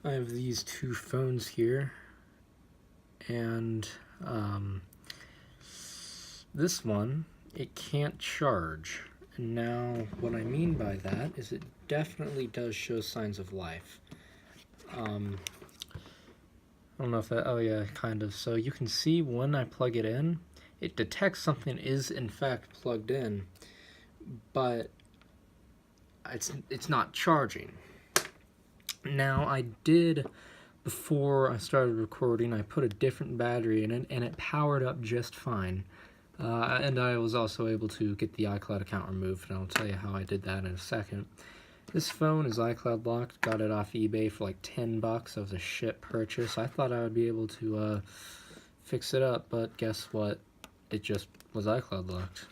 I have these two phones here, and this one, it can't charge. And now, what I mean by that is it definitely does show signs of life. I don't know if that, oh yeah, kind of. So you can see when I plug it in, it detects something is in fact plugged in, but it's not charging. Now I did, before I started recording, I put a different battery in it and it powered up just fine. And I was also able to get the iCloud account removed, and I'll tell you how I did that in a second. This phone is iCloud locked, got it off eBay for like 10 bucks. That was a shit purchase. I thought I would be able to fix it up, but guess what? It just was iCloud locked.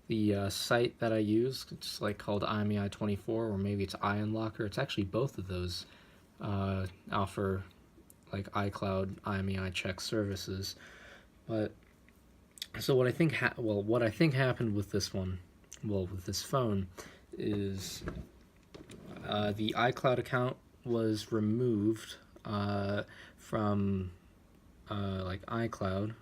The site that I use, it's like called IMEI24, or maybe it's iUnlocker. It's actually both of those offer like iCloud IMEI check services. But so what I think happened with this one, with this phone, is the iCloud account was removed from like iCloud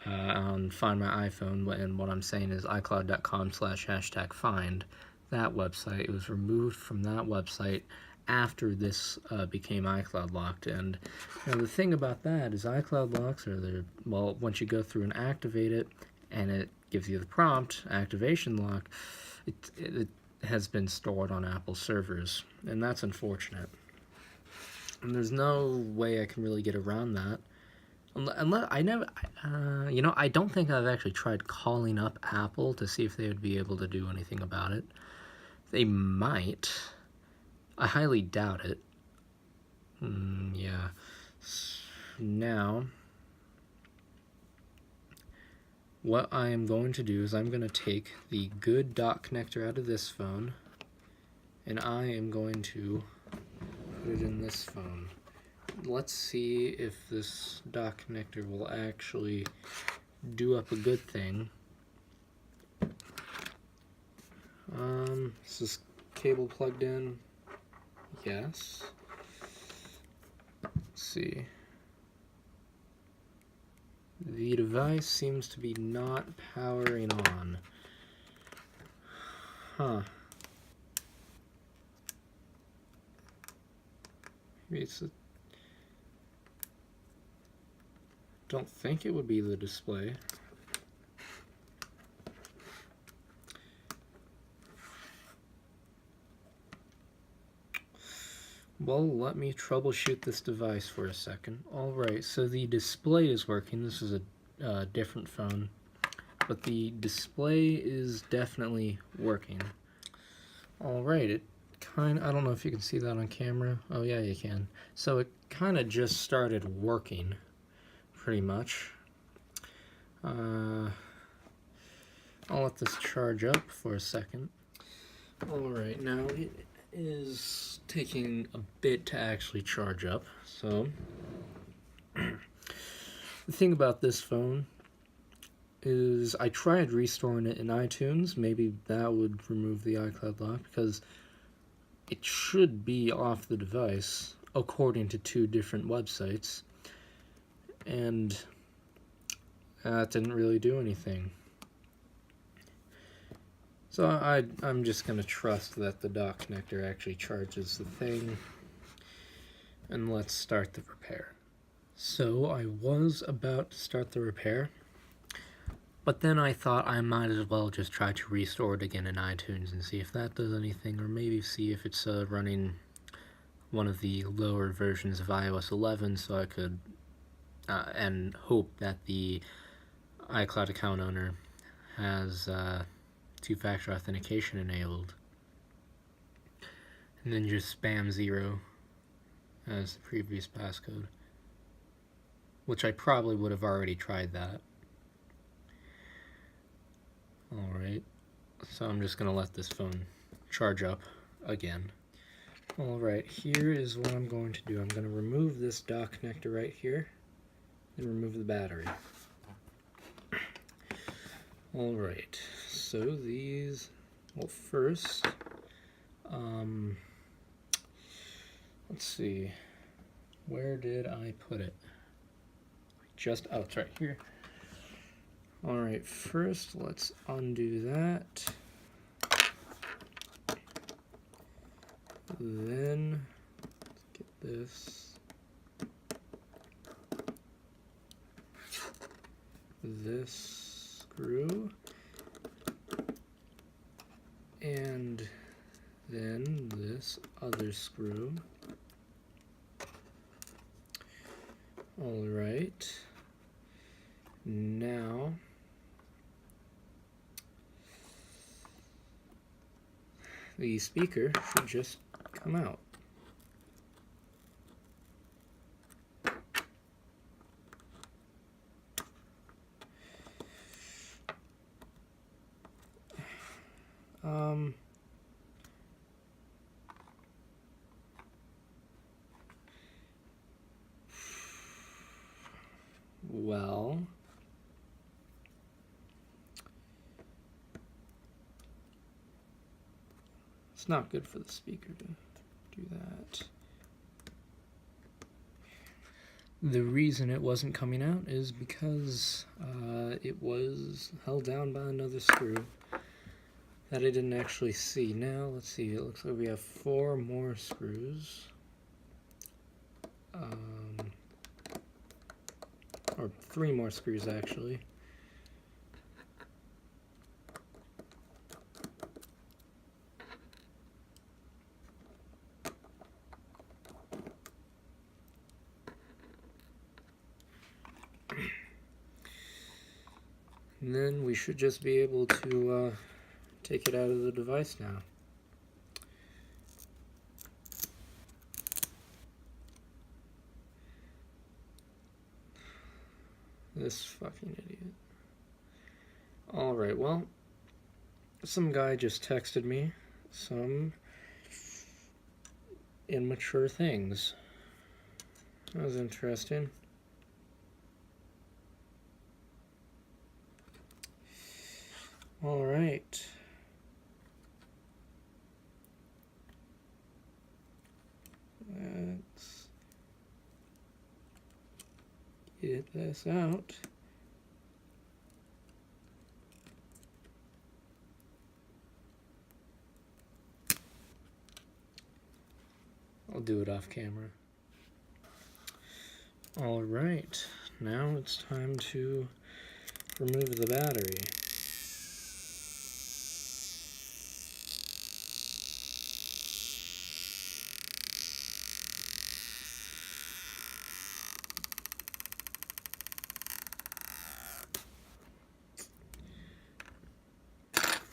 on Find My iPhone, and what I'm saying is iCloud.com/#find. That website, it was removed from that website after this became iCloud locked. And the thing about that is iCloud locks are well, once you go through and activate it, and it gives you the prompt activation lock, it has been stored on Apple servers, and that's unfortunate. And there's no way I can really get around that. Unless I never, I don't think I've actually tried calling up Apple to see if they would be able to do anything about it. They might. I highly doubt it. Yeah. Now, what I am going to do is I'm going to take the good dock connector out of this phone, and I am going to put it in this phone. Let's see if this dock connector will actually do up a good thing. Is this cable plugged in? Yes. Let's see. The device seems to be not powering on. Huh. Maybe it's a... Don't think it would be the display. Well, let me troubleshoot this device for a second. Alright, so the display is working. This is a different phone, but the display is definitely working. Alright, I don't know if you can see that on camera. Oh yeah, you can. So it kind of just started working, pretty much. I'll let this charge up for a second. Alright, now it is taking a bit to actually charge up, so the thing about this phone is I tried restoring it in iTunes. Maybe that would remove the iCloud lock, because it should be off the device according to two different websites, and that didn't really do anything. So I'm just going to trust that the dock connector actually charges the thing, and let's start the repair. So I was about to start the repair, but then I thought I might as well just try to restore it again in iTunes and see if that does anything, or maybe see if it's running one of the lower versions of iOS 11, so I could, and hope that the iCloud account owner has two-factor authentication enabled, and then just spam 0 as the previous passcode, which I probably would have already tried that. Alright, so I'm just going to let this phone charge up again. Alright, here is what I'm going to do. I'm going to remove this dock connector right here, and remove the battery. Alright, so these, well, first, let's see. Where did I put it? Oh, it's right here. Alright, first let's undo that. Then let's get this screw, and then this other screw. Alright, now the speaker should just come out. Well, it's not good for the speaker to do that. The reason it wasn't coming out is because it was held down by another screw that I didn't actually see. Now, let's see, it looks like we have 4 more screws. Or 3 more screws, actually. And then we should just be able to take it out of the device now. This fucking idiot. Alright, well, some guy just texted me some immature things. That was interesting. Alright. Let's get this out. I'll do it off camera. Alright, now it's time to remove the battery.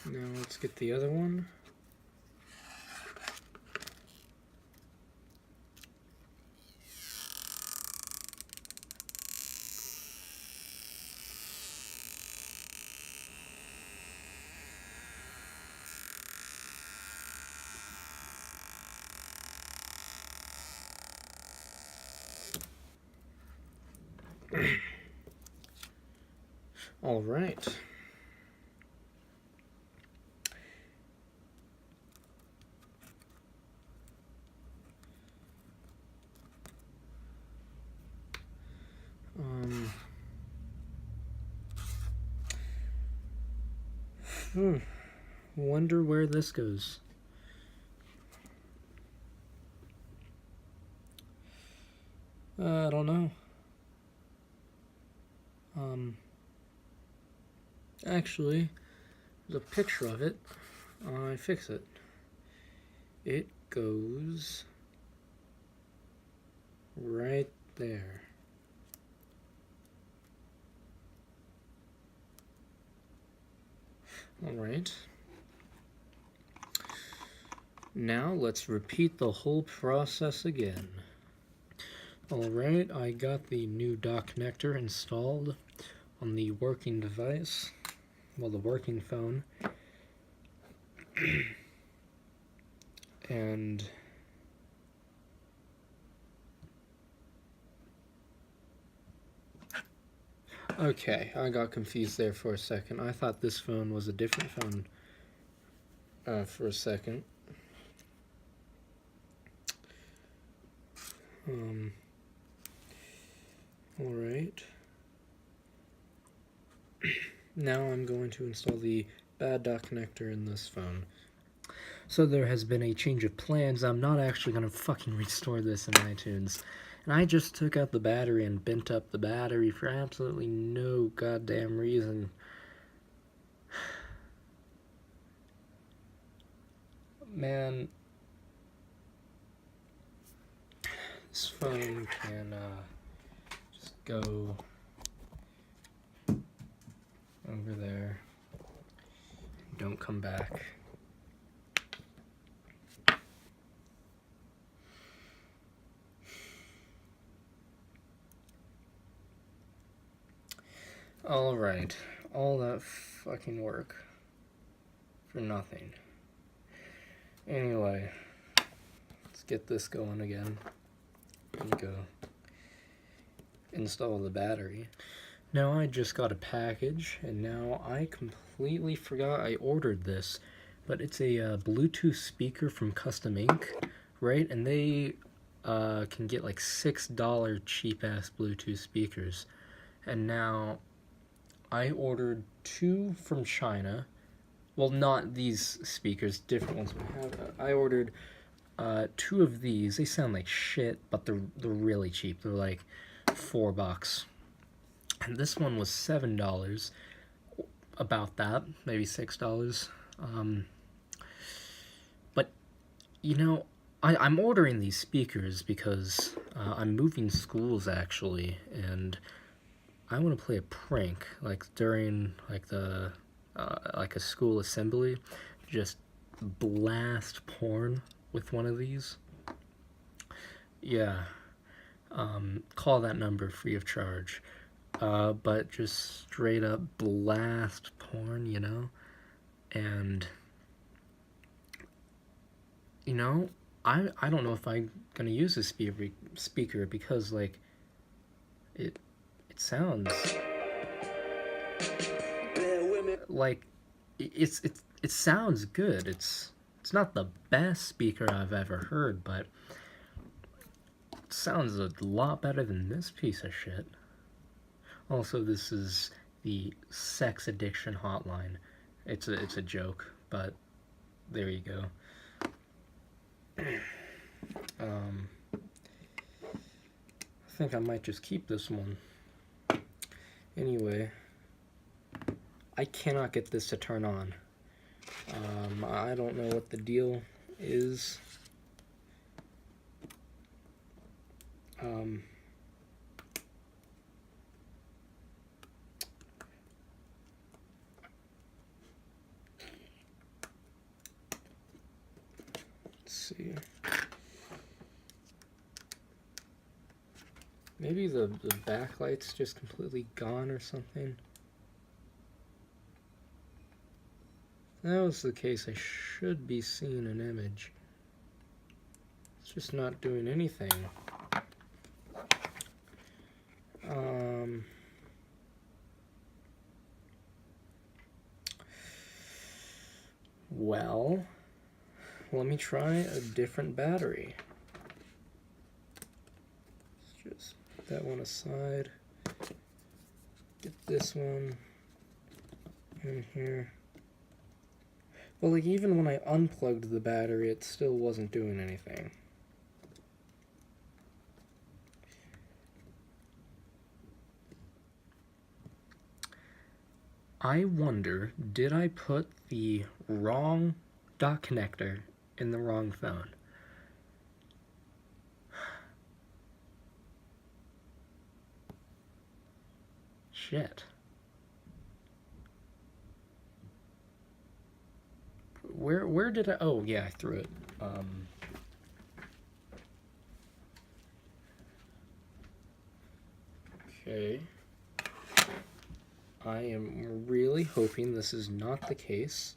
Now let's get the other one. All right. Wonder where this goes. I don't know. Actually, there's a picture of it. I fix it. It goes right there. All right. Now let's repeat the whole process again. Alright, I got the new dock connector installed on the working device, well, the working phone, and okay, I got confused there for a second. I thought this phone was a different phone for a second. Alright. Now I'm going to install the bad dot connector in this phone. So there has been a change of plans. I'm not actually going to fucking restore this in iTunes. And I just took out the battery and bent up the battery for absolutely no goddamn reason. Man, this phone can just go over there. Don't come back. Alright, all that fucking work for nothing. Anyway, let's get this going again. And go install the battery. Now I just got a package, and now I completely forgot I ordered this, but it's a Bluetooth speaker from Custom Ink, right? And they can get like $6 cheap-ass Bluetooth speakers. And now I ordered 2 from China. Well, not these speakers, different ones. I ordered 2 of these. They sound like shit, but they're really cheap. They're like $4. And this one was $7. About that, maybe $6. But you know, I'm ordering these speakers because I'm moving schools actually, and I want to play a prank, like during like the like a school assembly, just blast porn with one of these. Yeah, call that number free of charge. But just straight up blast porn, you know? And, you know, I don't know if I'm gonna use this speaker because, like, it sounds like it sounds good. It's not the best speaker I've ever heard, but it sounds a lot better than this piece of shit. Also, this is the sex addiction hotline. It's a joke, but there you go. I think I might just keep this one. Anyway, I cannot get this to turn on. I don't know what the deal is. See. Maybe the backlight's just completely gone or something. If that was the case, I should be seeing an image. It's just not doing anything. Well, let me try a different battery. Let's just put that one aside. Get this one in here. Well, like, even when I unplugged the battery, it still wasn't doing anything. I wonder, did I put the wrong dot connector in the wrong phone? Shit. Where did I... Oh, yeah, I threw it. Okay. I am really hoping this is not the case.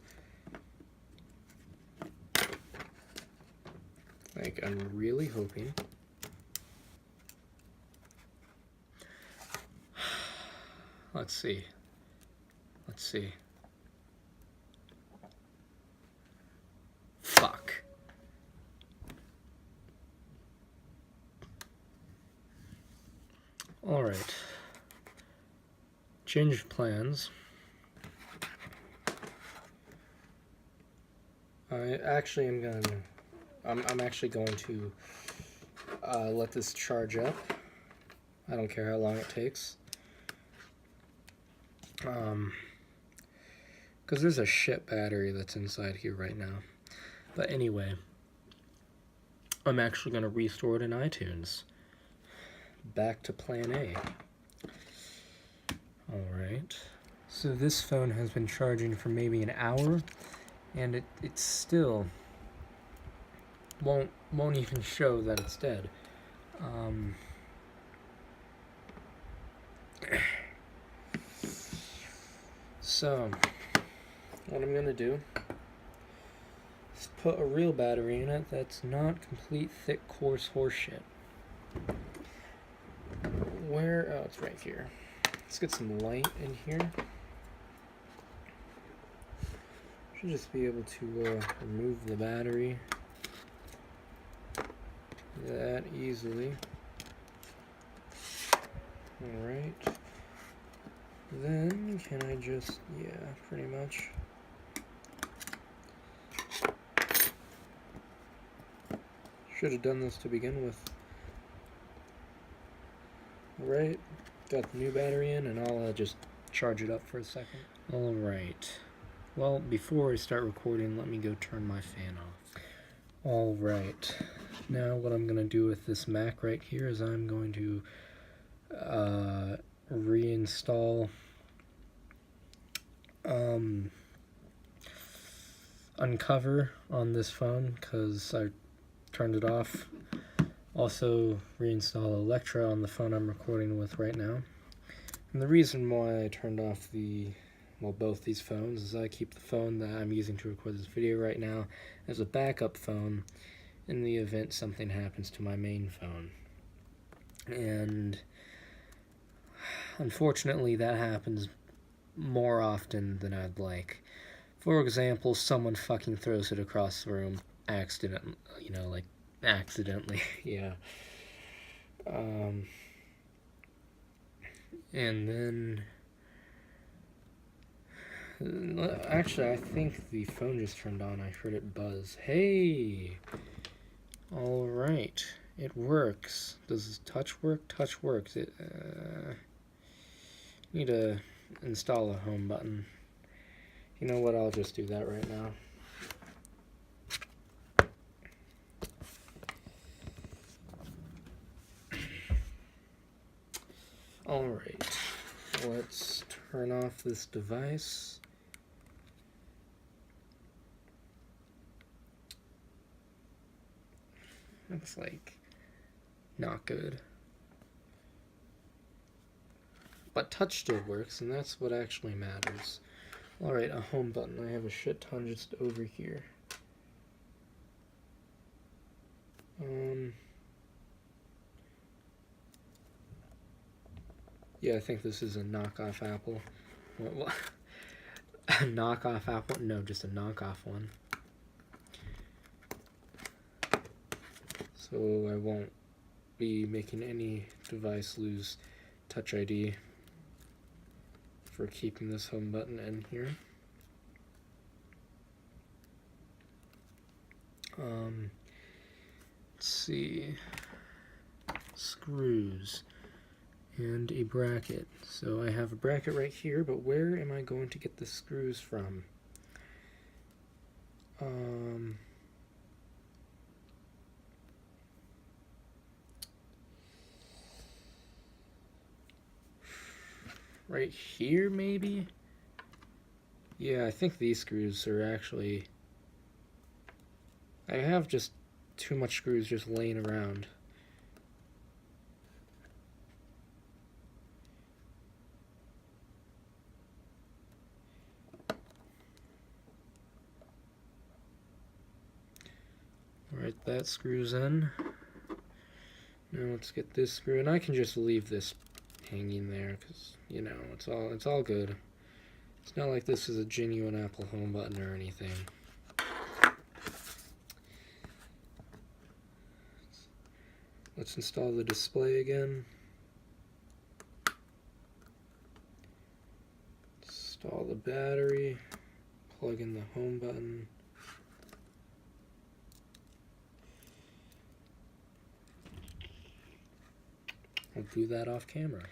Like, I'm really hoping. Let's see. Let's see. Fuck. Alright. Change of plans. I actually am going to... I'm actually going to let this charge up. I don't care how long it takes. Because there's a shit battery that's inside here right now. But anyway, I'm actually going to restore it in iTunes. Back to plan A. Alright. So this phone has been charging for maybe an hour, and it still won't even show that it's dead. So, what I'm going to do is put a real battery in it that's not complete, thick, coarse horseshit. Where? Oh, it's right here. Let's get some light in here. Should just be able to remove the battery that easily. Alright. Then, can I just, yeah, pretty much. Should have done this to begin with. Alright, got the new battery in, and I'll just charge it up for a second. Alright. Well, before I start recording, let me go turn my fan off. Alright. Now what I'm going to do with this Mac right here is I'm going to reinstall Uncover on this phone because I turned it off. Also reinstall Electra on the phone I'm recording with right now. And the reason why I turned off both these phones is I keep the phone that I'm using to record this video right now as a backup phone in the event something happens to my main phone. And unfortunately that happens more often than I'd like. For example, someone fucking throws it across the room accidentally, yeah. And then actually, I think the phone just turned on. I heard it buzz. Hey! Alright. It works. Does touch work? Touch works. Need to install a home button. You know what? I'll just do that right now. Alright. Let's turn off this device. Looks like not good. But touch still works, and that's what actually matters. Alright, a home button. I have a shit ton just over here. Yeah, I think this is a knockoff Apple. What? A knockoff Apple? No, just a knockoff one. So I won't be making any device lose Touch ID for keeping this home button in here. Let's see. Screws and a bracket. So I have a bracket right here, but where am I going to get the screws from? Right here, maybe? Yeah, I think these screws are actually... I have just too much screws just laying around. Alright, that screws in. Now let's get this screw, and I can just leave this hanging there because, you know, it's all good. It's not like this is a genuine Apple home button or anything. Let's install the display again. the battery, plug in the home button. I'll do that off camera.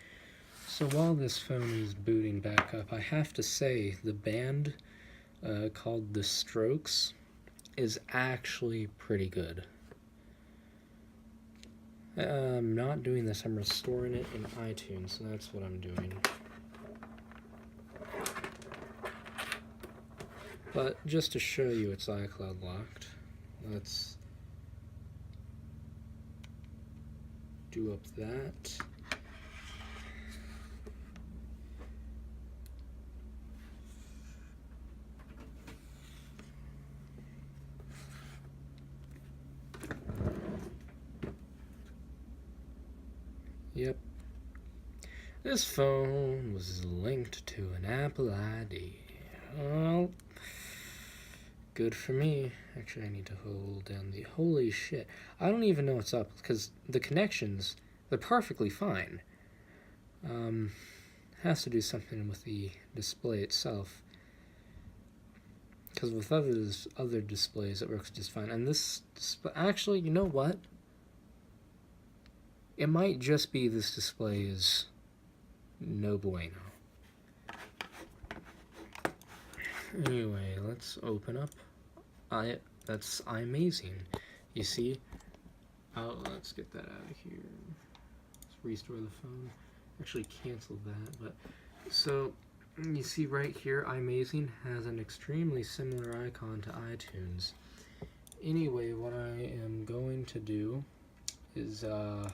So while this phone is booting back up, I have to say the band called The Strokes is actually pretty good. I'm not doing this, I'm restoring it in iTunes, so that's what I'm doing. But just to show you it's iCloud locked, let's do up that. Yep. This phone was linked to an Apple ID. Well, good for me. Actually, I need to hold down the... Holy shit. I don't even know what's up, because the connections, they're perfectly fine. Has to do something with the display itself. Because with other displays, it works just fine. And this display... Actually, you know what? It might just be this display is no bueno. Anyway, let's open up. That's iMazing. You see? Oh, let's get that out of here. Let's restore the phone. Actually, cancel that. But so you see right here, iMazing has an extremely similar icon to iTunes. Anyway, what I am going to do is let's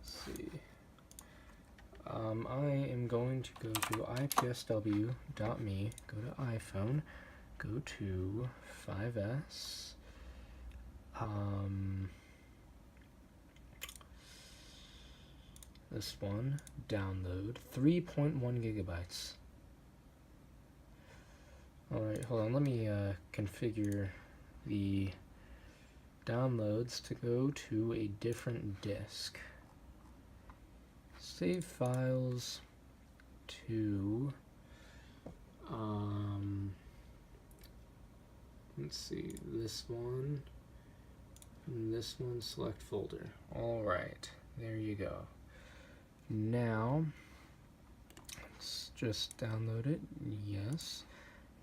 see. I am going to go to ipsw.me, go to iPhone, go to 5S, this one, download, 3.1 gigabytes. Alright, hold on, let me configure the downloads to go to a different disk. Save files to, let's see, this one, and this one, select folder. Alright, there you go. Now, let's just download it. Yes,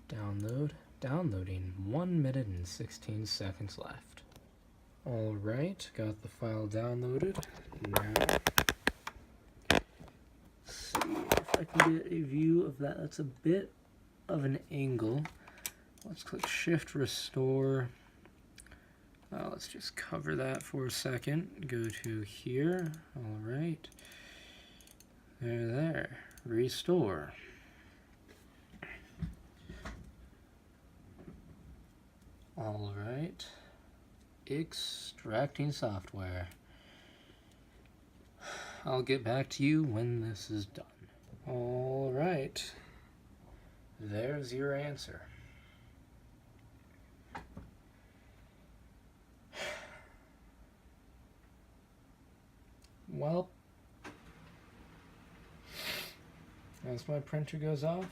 downloading, 1 minute and 16 seconds left. Alright, got the file downloaded. Now, I can get a view of that. That's a bit of an angle. Let's click Shift Restore. Let's just cover that for a second. Go to here. All right. There. Restore. All right. Extracting software. I'll get back to you when this is done. All right. There's your answer. Well, as my printer goes off,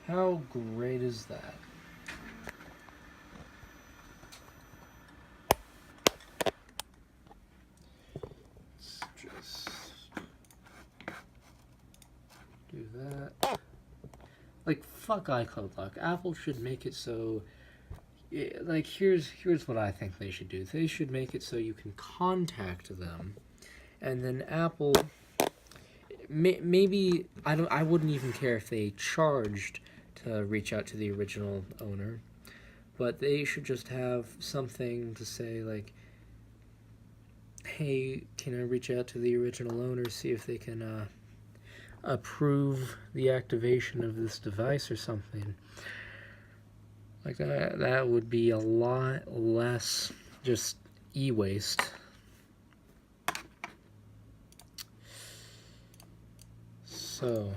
how great is that? Let's just do that. Like, fuck iCloud lock. Apple should make it so, like, here's what I think they should do. They should make it so you can contact them, and then Apple, maybe, I wouldn't even care if they charged to reach out to the original owner, but they should just have something to say, like, hey, can I reach out to the original owner, see if they can approve the activation of this device or something like that. That would be a lot less just e-waste. So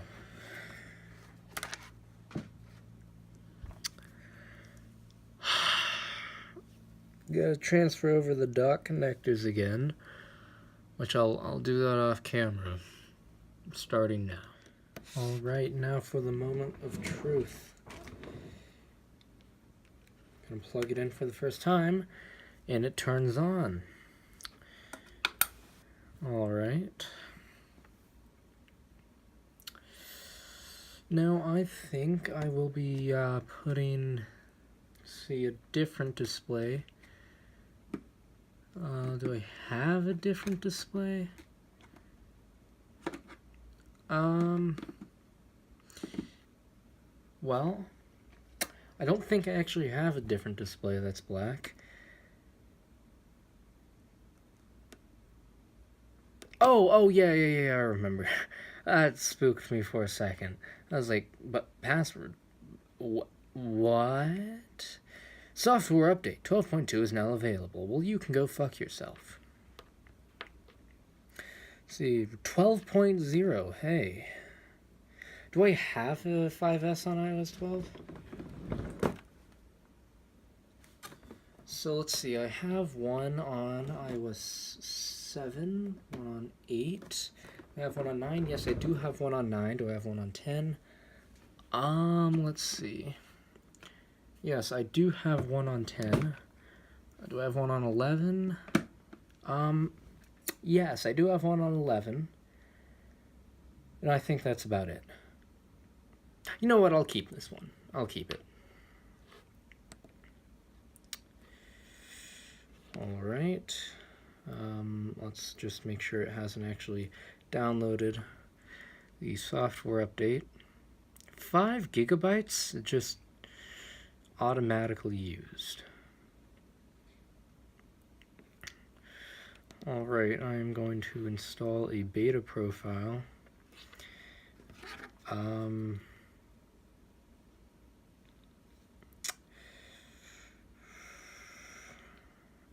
Gotta transfer over the dock connectors again, which I'll do that off camera, starting now. Alright, now for the moment of truth. Gonna plug it in for the first time, and it turns on. Alright. Now I think I will be putting, see, a different display. Do I have a different display? Well, I don't think I actually have a different display that's black. Oh, yeah, I remember. That spooked me for a second. I was like, but password? What? Software update 12.2 is now available. Well, you can go fuck yourself. Let's see, 12.0, hey. Do I have a 5S on iOS 12? So let's see, I have one on iOS 7, one on 8. I have one on 9. Yes, I do have one on 9. Do I have one on 10? Let's see. Yes, I do have one on 10. Do I have one on 11? Yes, I do have one on 11. And I think that's about it. You know what? I'll keep this one. I'll keep it. Alright. Let's just make sure it hasn't actually downloaded the software update. 5 gigabytes just automatically used. Alright, I'm going to install a beta profile.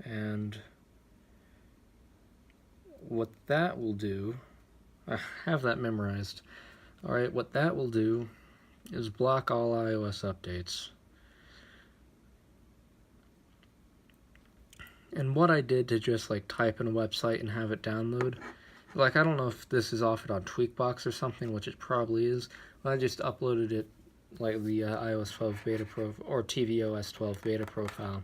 And what that will do, I have that memorized. Alright, what that will do is block all iOS updates. And what I did to just like type in a website and have it download, like I don't know if this is offered on Tweakbox or something, which it probably is, but I just uploaded it like the iOS 12 beta profile or tvOS 12 beta profile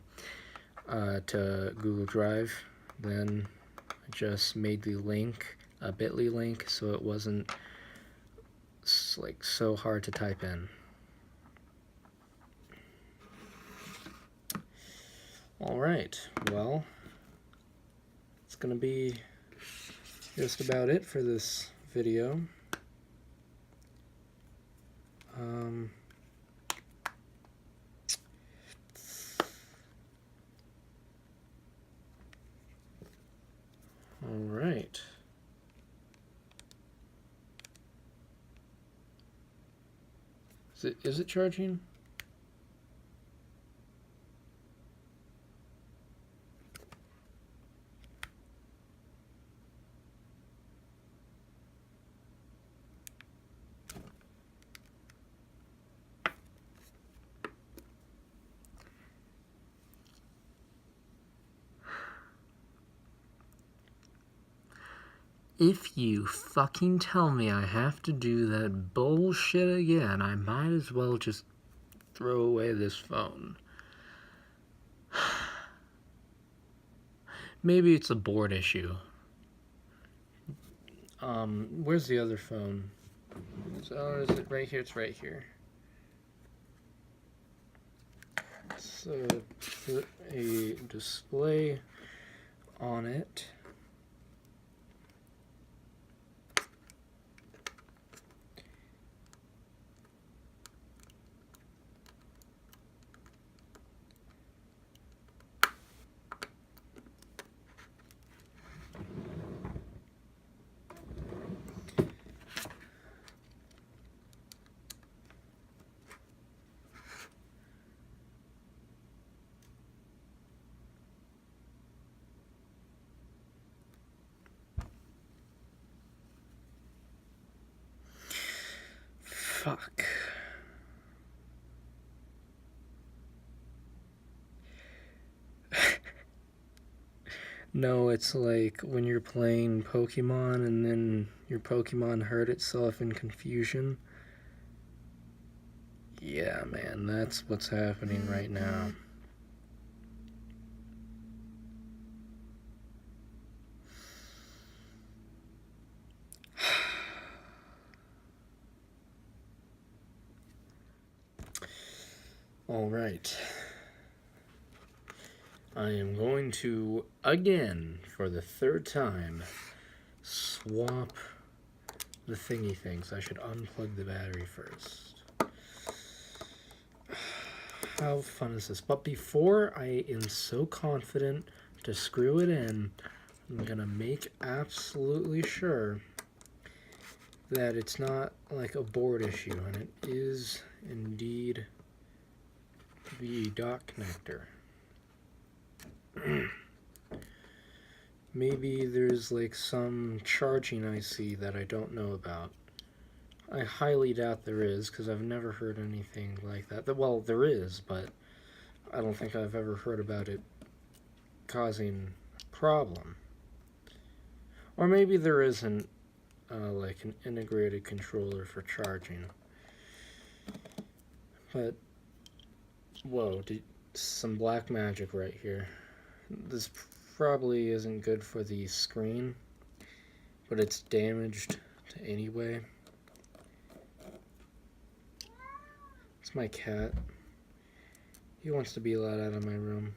to Google Drive. Then I just made the link a bit.ly link so it wasn't like so hard to type in. Alright, well, it's gonna be just about it for this video. Alright. Is it charging? If you fucking tell me I have to do that bullshit again, I might as well just throw away this phone. Maybe it's a board issue. Where's the other phone? So is it right here? It's right here. So put a display on it. Fuck. No, it's like when you're playing Pokemon and then your Pokemon hurt itself in confusion. Yeah, man, that's what's happening right now. All right. I am going to, again, for the third time, swap the thingy things. I should unplug the battery first. How fun is this? But before I am so confident to screw it in, I'm gonna make absolutely sure that it's not like a board issue, and it is indeed the dock connector. Maybe there's like some charging IC that I don't know about. I highly doubt there is, because I've never heard anything like that. Well, there is, but I don't think I've ever heard about it causing a problem. Or maybe there isn't like an integrated controller for charging. But, whoa, some black magic right here. This probably isn't good for the screen, but it's damaged anyway. It's my cat. He wants to be allowed out of my room.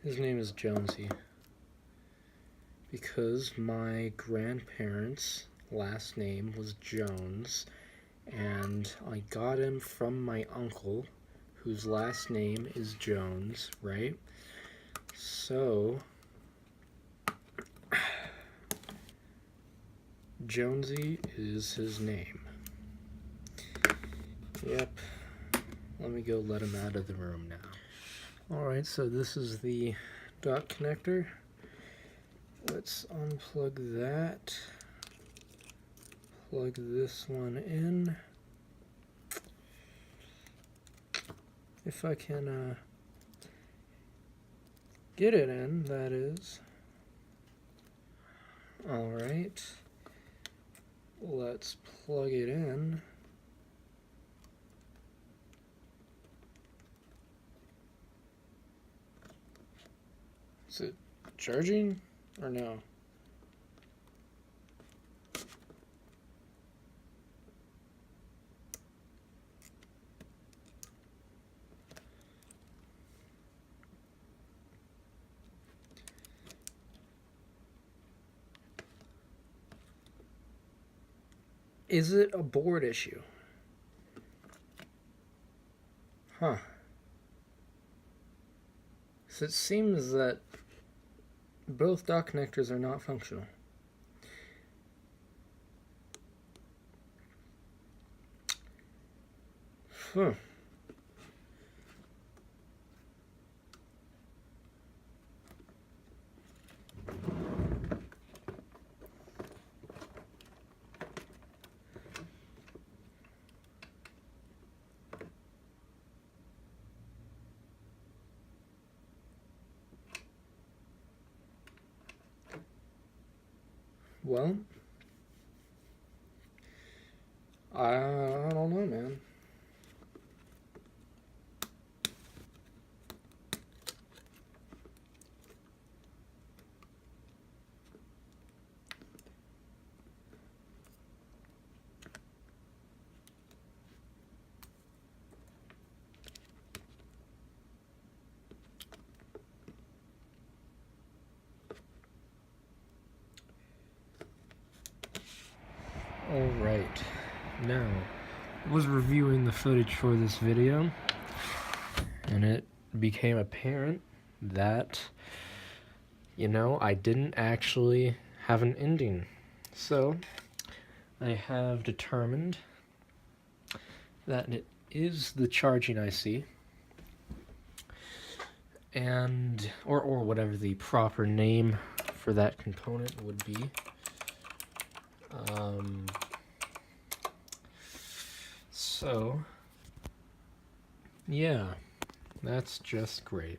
His name is Jonesy, because my grandparents' last name was Jones, and I got him from my uncle, whose last name is Jones, right? So, Jonesy is his name. Yep. Let me go let him out of the room now. Alright, so this is the dock connector. Let's unplug that. Plug this one in. If I can get it in, that is. Alright. Let's plug it in. Is it charging or no? Is it a board issue? Huh. So it seems that both dock connectors are not functional. Huh. Well, I don't know, man. Alright, now, I was reviewing the footage for this video, and it became apparent that, you know, I didn't actually have an ending. So, I have determined that it is the charging IC, and, or whatever the proper name for that component would be. So, yeah, that's just great.